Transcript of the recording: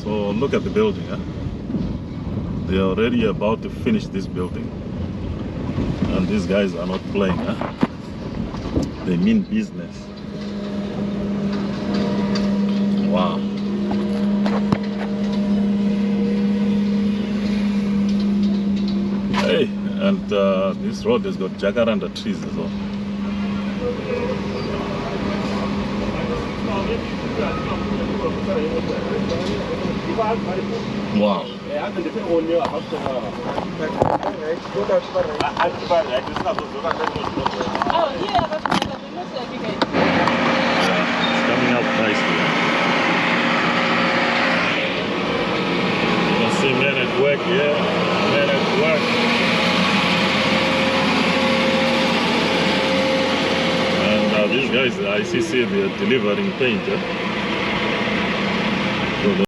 So look at the building, huh? They're already about to finish this building. And these guys are not playing, huh? They mean business. Wow. Hey, and this road has got jacaranda trees as well. Wow. It's coming up nicely. You can see men at work here, men at work. And these guys, the ICC, they're delivering paint.